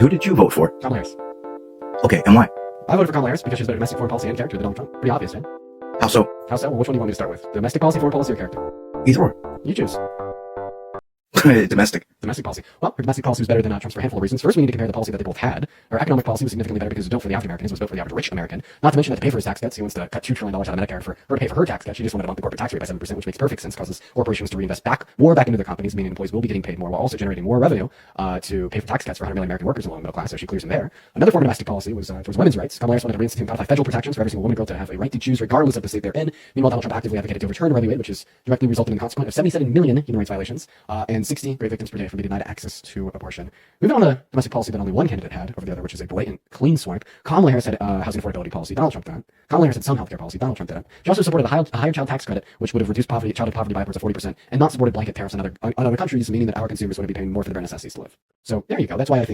Who did you vote for? Kamala Harris. Okay, and why? I voted for Kamala Harris because she's better domestic foreign policy and character than Donald Trump. Pretty obvious, man. How so? How so? Well, which one do you want me to start with? Domestic policy, foreign policy, or character? Either or. You choose. Domestic. Domestic policy. Well, her domestic policy was better than Trump's for a handful of reasons. First, we need to compare the policy that they both had. Her economic policy was significantly better because it was built for the average American. It was built for the average rich American. Not to mention that to pay for his tax cuts, he wants to cut $2 trillion out of Medicare for her to pay for her tax cuts. She just wanted to bump the corporate tax rate by 7%, which makes perfect sense, causes corporations to reinvest more back into their companies, meaning employees will be getting paid more while also generating more revenue to pay for tax cuts for 100 million American workers in the low and middle class. So she clears them there. Another form of domestic policy was towards women's rights. Kamala Harris wanted to reinstitute and codify federal protections for every single woman and girl to have a right to choose regardless of the state they're in. Meanwhile, Donald Trump actively advocated to overturn Roe v. Wade, which has directly resulted in the consequence of 77 million human rights violations and 60 grave victims per day from being denied access to abortion. Moving on to domestic policy that only one candidate had over the other, which is a blatant clean swipe. Kamala Harris had housing affordability policy. Donald Trump did. Kamala Harris had some healthcare policy. Donald Trump did. She also supported a higher child tax credit, which would have reduced childhood poverty by upwards of 40%, and not supported blanket tariffs on other countries, meaning that our consumers would be paying more for their necessities to live. So there you go. That's why I think